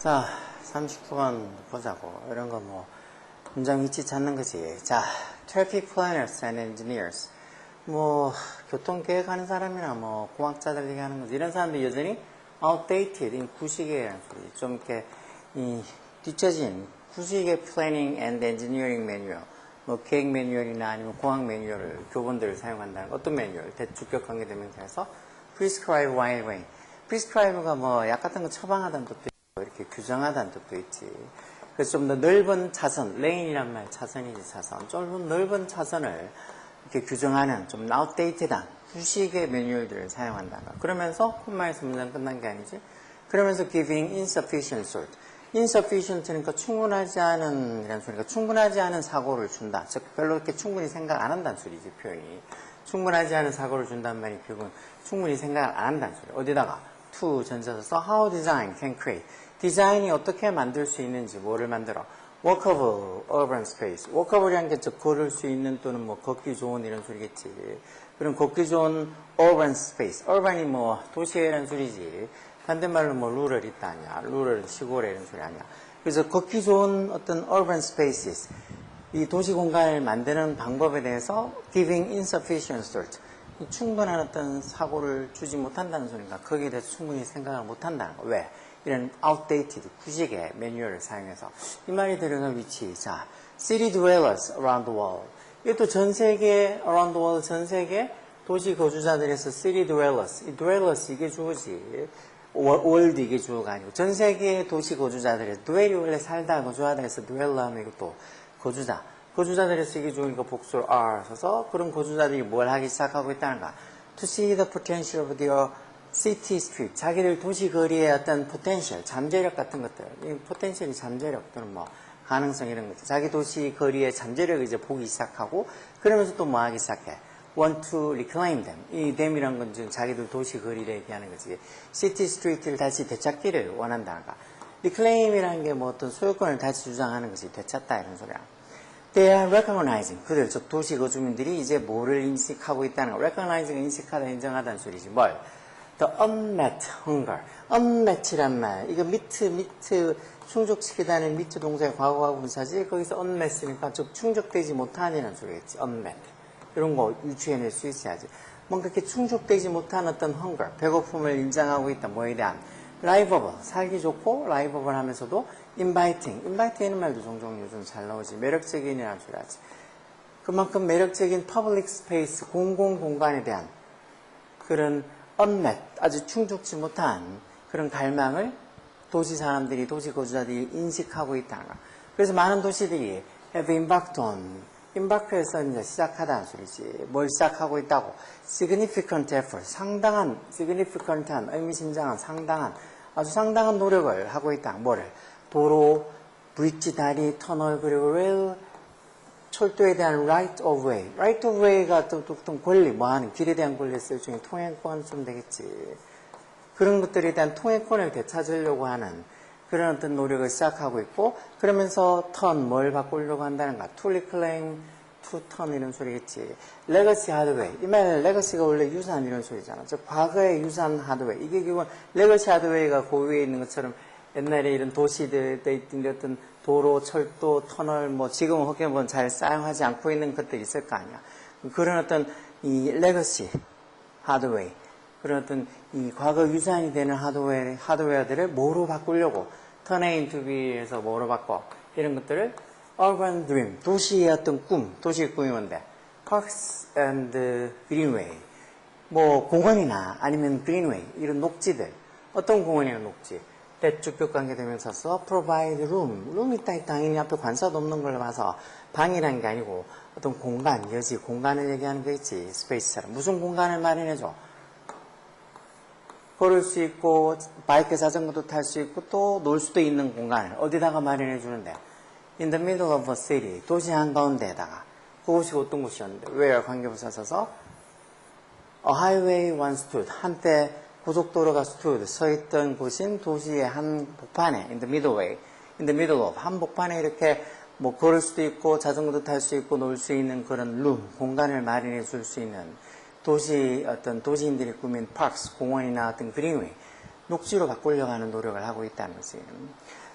자, 39번 보자고. 이런 거 뭐, 문장 위치 찾는 거지. 자, traffic planners and engineers. 뭐, 교통계획하는 사람이나 뭐, 공학자들 얘기하는 거지. 이런 사람들이 여전히 outdated, 구식의 소리. 좀 이렇게, 뒤처진 구식의 planning and engineering 매뉴얼. 뭐, 계획 매뉴얼이나 아니면 공학 매뉴얼을, 교본들을 사용한다는 거. 어떤 매뉴얼? 대주격 관계대명사에서 prescribe right way. prescribe가 뭐, 약 같은 거 처방하다는 뜻도 있고, 이렇게 규정하다는 뜻도 있지. 그래서 좀 더 넓은 차선, 레인이란 말, 차선이지, 차선. 좀 넓은 차선을 이렇게 규정하는 좀 outdated한 구식의 매뉴얼들을 사용한다는 거. 그러면서 콤마에서 문장 끝난 게 아니지. 그러면서 giving insufficient sort. insufficient니까 충분하지 않은 이런 소리가 충분하지 않은 사고를 준다. 즉 별로 이렇게 충분히 생각 안 한다는 소리지, 표현이. 충분하지 않은 사고를 준다는 말이 결국은 충분히 생각을 안 한다는 소리. 어디다가 to 전자서 써 how design can create. 디자인이 어떻게 만들 수 있는지, 뭐를 만들어? walkable urban space. walkable이라는 게 즉 걸을 수 있는 또는 뭐 걷기 좋은 이런 소리겠지. 그럼 걷기 좋은 urban space. urban이 뭐 도시에라는 소리지. 반대말로 뭐 rural 있다 아니야. rural 시골에 이런 소리 아니야. 그래서 걷기 좋은 어떤 urban spaces. 이 도시 공간을 만드는 방법에 대해서 giving insufficient thought. 충분한 어떤 사고를 주지 못한다는 소리인가. 거기에 대해서 충분히 생각을 못한다는 거. 왜? 이런 outdated, 구식의 매뉴얼을 사용해서. 이 말이 들어간 위치. 자, city dwellers around the world. 이것도 전 세계, around the world, 전 세계 도시 거주자들에서 city dwellers. 이 dwellers 이게 주어지. 월드 이게 주어가 아니고. 전 세계 도시 거주자들에서, dwell이 원래 살다, 거주하다 해서 dweller 하면 이것도 거주자. 거주자들에서 이게 주어니까 복수로 are 써서 그런 거주자들이 뭘 하기 시작하고 있다는가. To see the potential of their city street. 자기들 도시 거리의 어떤 potential, 잠재력 같은 것들. 이 potential이 잠재력 또는 뭐 가능성 이런 것들. 자기 도시 거리의 잠재력을 이제 보기 시작하고 그러면서 또 뭐 하기 시작해. Want to reclaim them. 이 them이란 건 지금 자기들 도시 거리를 얘기하는 거지. city street를 다시 되찾기를 원한다는가. reclaim이라는 게 뭐 어떤 소유권을 다시 주장하는 것이 되찾다 이런 소리야. They are recognizing. 그들, 즉 도시 거주민들이 이제 뭐를 인식하고 있다는 거. recognizing, 인식하다, 인정하다는 소리지. 뭘? The unmet hunger. unmet이란 말. 이거 meet, 충족시키다는 meet 동사의 과거하고 분사지. 거기서 unmet이니까 즉 충족되지 못한이라는 소리겠지. unmet. 이런 거 유추해낼 수 있어야지. 뭔가 이렇게 충족되지 못한 어떤 hunger, 배고픔을 인정하고 있다. 뭐에 대한? liveable. 살기 좋고 liveable 하면서도 inviting이라는 말도 종종 요즘 잘 나오지. 매력적인이라는 소리 하지. 그만큼 매력적인 public space, 공공 공간에 대한 그런 unmet, 아주 충족지 못한 그런 갈망을 도시 사람들이, 도시 거주자들이 인식하고 있다는 거. 그래서 많은 도시들이 have embarked on, embark해서 이제 시작하다는 소리지. 뭘 시작하고 있다고? significant effort, 상당한, significant한, 의미심장한, 상당한, 아주 상당한 노력을 하고 있다. 뭐를? 도로, 브릿지, 다리, 터널, 그리고 레일, 철도에 대한 right of way. right of way가 또 권리, 뭐 하는, 길에 대한 권리 쓸 중에 통행권 좀 되겠지. 그런 것들에 대한 통행권을 되찾으려고 하는 그런 어떤 노력을 시작하고 있고, 그러면서 turn, 뭘 바꾸려고 한다는가. to reclaim, to turn 이런 소리겠지. legacy hardware. 이 말, legacy가 원래 유산 이런 소리잖아. 즉, 과거의 유산 하드웨어. 이게 결국은 legacy hardware가 고위에 있는 것처럼 옛날에 이런 도시들에 있던 어떤 도로, 철도, 터널, 뭐 지금은 어떻게 보면 잘 사용하지 않고 있는 것들이 있을 거 아니야. 그런 어떤 이 레거시 하드웨어, 그런 어떤 이 과거 유산이 되는 하드웨어들을 뭐로 바꾸려고 turn A into B에서 뭐로 바꿔 이런 것들을 urban dream, 도시의 어떤 꿈, 도시의 꿈이 뭔데? parks and greenway, 뭐 공원이나 아니면 greenway 이런 녹지들, 어떤 공원이나 녹지. 대주격 관계되면서 써 provide room. room 있다 당연히 앞에 관사도 없는 걸 봐서 방이라는 게 아니고 어떤 공간, 여지, 공간을 얘기하는 거 있지. 스페이스처럼. 무슨 공간을 마련해줘? 걸을 수 있고 바이크 자전거도 탈 수 있고 또 놀 수도 있는 공간을 어디다가 마련해 주는데? In the middle of a city. 도시 한가운데에다가. 그곳이 어떤 곳이었는데? where 관계부사 써서 a highway once stood. 한때 고속도로가 stood, 서 있던 곳인 도시의 한 복판에, in the middle way, in the middle of, 한 복판에 이렇게 뭐 걸을 수도 있고 자전거도 탈 수 있고 놀 수 있는 그런 room, 공간을 마련해 줄 수 있는 도시, 어떤 도시인들이 꾸민 parks, 공원이나 어떤 greenway, 녹지로 바꾸려고 하는 노력을 하고 있다는 거지.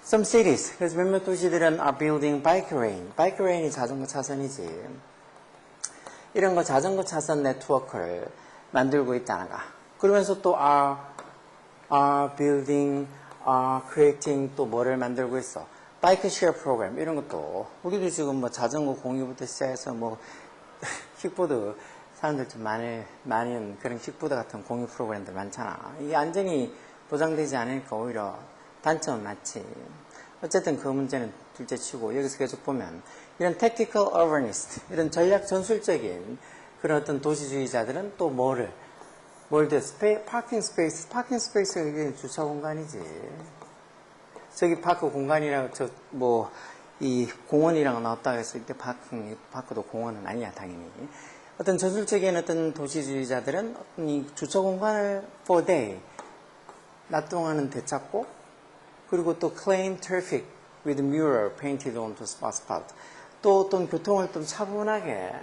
Some cities, 그래서 몇몇 도시들은 are building bike lane. bike lane이 자전거 차선이지. 이런 거 자전거 차선 네트워크를 만들고 있다는 거. 그러면서 또 are building, are creating 또 뭐를 만들고 있어. bike share program 이런 것도 우리도 지금 뭐 자전거 공유부터 시작해서 뭐 킥보드 사람들 좀 많은 그런 킥보드 같은 공유 프로그램들 많잖아. 이게 안전이 보장되지 않으니까 오히려 단점은 많지. 어쨌든 그 문제는 둘째 치고 여기서 계속 보면 이런 tactical urbanist 이런 전략 전술적인 그런 어떤 도시주의자들은 또 뭘 돼? 파킹 스페이스가 이게 주차 공간이지. 저기 파크 공간이라고 이 공원이랑 나왔다 했을 때 파크도 공원은 아니야 당연히. 어떤 전술적인 어떤 도시주의자들은 이 주차 공간을 for day 낮 동안은 되찾고 그리고 또 claim traffic with mural painted onto asphalt 또 어떤 교통을 좀 차분하게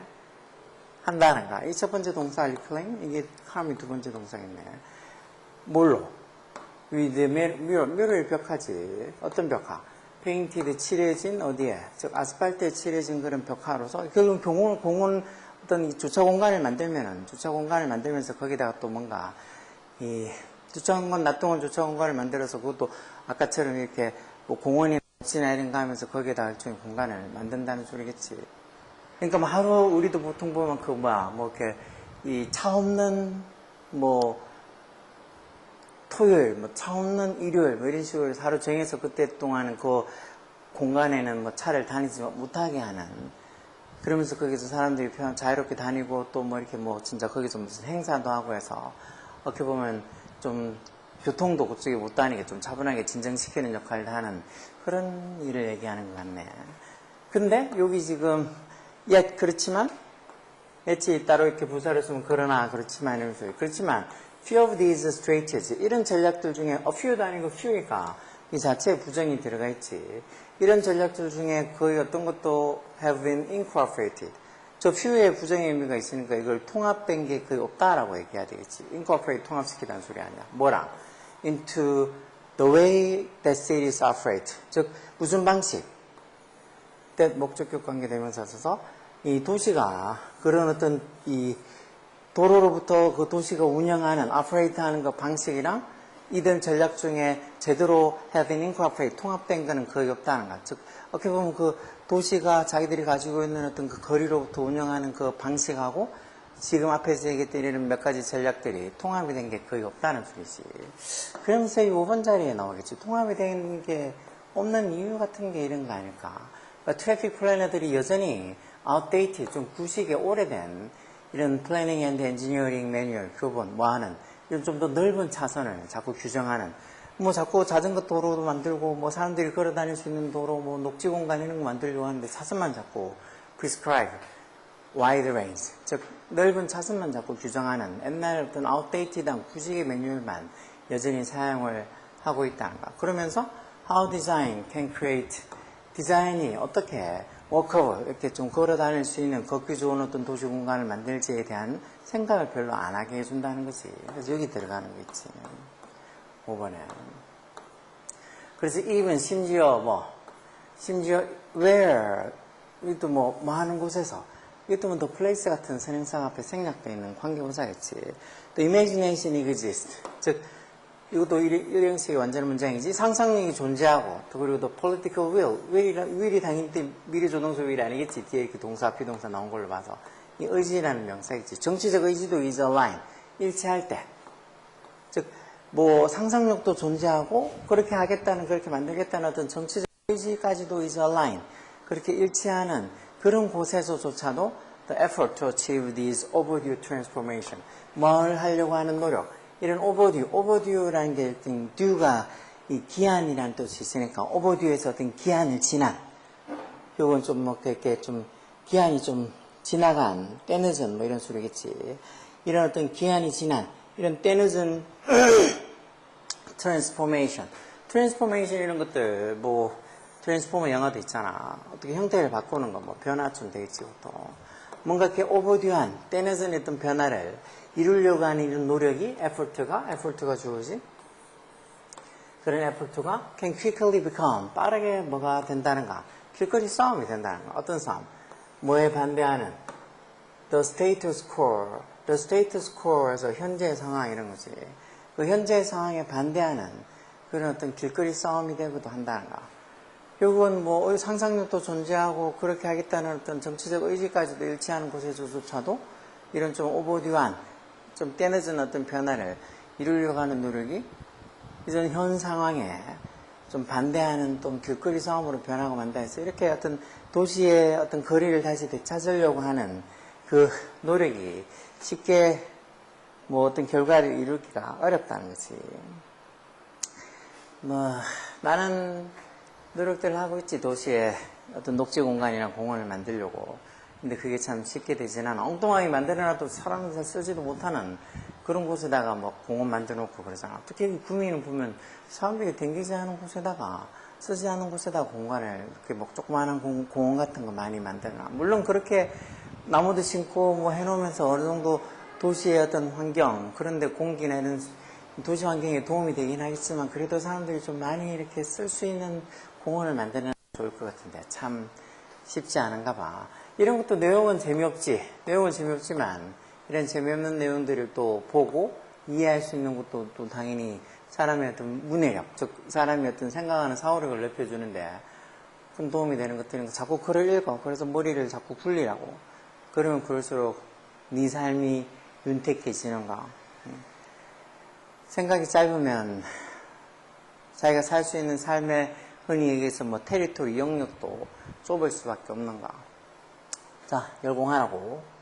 한다는가. 이 첫 번째 동사 reclaim 이게 calm이 두 번째 동사겠네. 뭘로? with mirror 벽화지. 어떤 벽화? painted 칠해진 어디에? 즉 아스팔트에 칠해진 그런 벽화로서 결국 공원 어떤 주차 공간을 만들면서 거기다가 또 뭔가 이 낮 동안 주차 공간을 만들어서 그것도 아까처럼 이렇게 뭐 공원이나 지나 이런 거 하면서 거기에다가 일종의 공간을 만든다는 소리겠지. 그러니까 뭐 하루 우리도 보통 보면 이렇게 이 차 없는 토요일, 차 없는 일요일 이런 식으로 하루 정해서 그때 동안은 그 공간에는 차를 다니지 못하게 하는. 그러면서 거기서 사람들이 자유롭게 다니고 또 이렇게 진짜 거기서 무슨 행사도 하고 해서 어떻게 보면 좀 교통도 그쪽에 못 다니게 좀 차분하게 진정시키는 역할을 하는 그런 일을 얘기하는 것 같네. 근데 여기 지금 그렇지만 따로 이렇게 부사를 쓰면 그러나 그렇지만 이러면서 그렇지만 few of these strategies 이런 전략들 중에 a few도 아니고 few가 이 자체에 부정이 들어가 있지. 이런 전략들 중에 거의 어떤 것도 have been incorporated. 저 few의 부정의 의미가 있으니까 이걸 통합된 게 거의 없다라고 얘기해야 되겠지. incorporate 통합시키다는 소리 아니야. 뭐랑? into the way that cities operate. 즉 무슨 방식? that 목적격 관계 대명사 써서 이 도시가 그런 어떤 이 도로로부터 그 도시가 운영하는 operate 하는 그 방식이랑 이들 전략 중에 제대로 have been incorporated 통합된 거는 거의 없다는 것. 즉 어떻게 보면 그 도시가 자기들이 가지고 있는 어떤 그 거리로부터 운영하는 그 방식하고 지금 앞에서 얘기했던 이런 몇 가지 전략들이 통합이 된 게 거의 없다는 소리지. 그러면서 이 5번 자리에 나오겠지. 통합이 된 게 없는 이유 같은 게 이런 거 아닐까. 그러니까 트래픽 플래너들이 여전히 outdated, 좀 구식에 오래된 이런 플래닝 앤드 엔지니어링 매뉴얼, 교본, 하는 이런 좀 더 넓은 차선을 자꾸 규정하는 자꾸 자전거 도로도 만들고 사람들이 걸어 다닐 수 있는 도로 녹지 공간 이런 거 만들려고 하는데 차선만 자꾸 prescribe wide range 즉 넓은 차선만 자꾸 규정하는 옛날 어떤 outdated한 구식의 매뉴얼만 여전히 사용을 하고 있다는가. 그러면서 how design can create 디자인이 어떻게 워커블 이렇게 좀 걸어 다닐 수 있는 걷기 좋은 어떤 도시 공간을 만들지에 대한 생각을 별로 안 하게 해준다는 거지. 그래서 여기 들어가는 거 있지. 5번에. 그래서 even 심지어 where 이것도 뭐 하는 곳에서 이것도 the place 같은 선행사 앞에 생략되어 있는 관계부사겠지. 또 imagination exists. 즉 이것도 일형식의 완전 문장이지. 상상력이 존재하고 또 그리고 또 political will이 당연히 미래 조동사 will 아니겠지. 뒤에 이렇게 동사 비동사 나온 걸로 봐서 이 의지라는 명사겠지. 정치적 의지도 is align 일치할 때. 즉 상상력도 존재하고 그렇게 하겠다는 그렇게 만들겠다는 어떤 정치적 의지까지도 is align 그렇게 일치하는 그런 곳에서조차도 the effort to achieve this overdue transformation 뭘 하려고 하는 노력 이런 overdue라는 게 일단 due가 이 기한이라는 뜻이 있으니까 overdue에서 어떤 기한을 지난 요건 좀 이렇게 좀 기한이 좀 지나간 때늦은 이런 소리겠지. 이런 어떤 기한이 지난 이런 때늦은 트랜스포메이션 이런 것들 트랜스포머 영화도 있잖아. 어떻게 형태를 바꾸는 거 변화쯤 되겠지. 또 뭔가 이렇게 오버듀한 때늦은 어떤 변화를 이루려고 하는 이런 노력이 effort가 주어진 그런 에포트가 can quickly become 빠르게 뭐가 된다는가 길거리 싸움이 된다는 거 어떤 싸움 뭐에 반대하는 the status quo에서 현재의 상황 이런 거지 그 현재의 상황에 반대하는 그런 어떤 길거리 싸움이 되기도 한다는가 결국은 뭐 상상력도 존재하고 그렇게 하겠다는 어떤 정치적 의지까지도 일치하는 곳에서조차도 이런 좀 오버듀한 좀 떼늦은 어떤 변화를 이루려고 하는 노력이 이전 현 상황에 좀 반대하는 또 길거리 싸움으로 변하고 만다 해서 이렇게 어떤 도시의 어떤 거리를 다시 되찾으려고 하는 그 노력이 쉽게 뭐 어떤 결과를 이루기가 어렵다는 거지. 뭐 많은 노력들을 하고 있지 도시에 어떤 녹지 공간이나 공원을 만들려고. 근데 그게 참 쉽게 되지는 않아. 엉뚱하게 만들어놔도 사람이 잘 쓰지도 못하는 그런 곳에다가 뭐 공원 만들어 놓고 그러잖아. 특히 구미는 보면 사람들이 댕기지 않은 곳에다가 쓰지 않은 곳에다가 공간을 이렇게 뭐 조그마한 공원 같은 거 많이 만들어놔. 물론 그렇게 나무도 심고 뭐 해놓으면서 어느 정도 도시의 어떤 환경 그런데 공기나 이런 도시 환경에 도움이 되긴 하겠지만 그래도 사람들이 좀 많이 이렇게 쓸 수 있는 공원을 만드는 좋을 것 같은데 참 쉽지 않은가 봐. 이런 것도 내용은 재미없지만 이런 재미없는 내용들을 또 보고 이해할 수 있는 것도 또 당연히 사람의 어떤 문해력, 즉 사람이 어떤 생각하는 사고력을 높여주는데 큰 도움이 되는 것들은 자꾸 글을 읽어. 그래서 머리를 자꾸 굴리라고. 그러면 그럴수록 네 삶이 윤택해지는가. 생각이 짧으면 자기가 살 수 있는 삶의 흔히 얘기해서 뭐 테리토리 영역도 좁을 수밖에 없는가. 자, 열공하라고.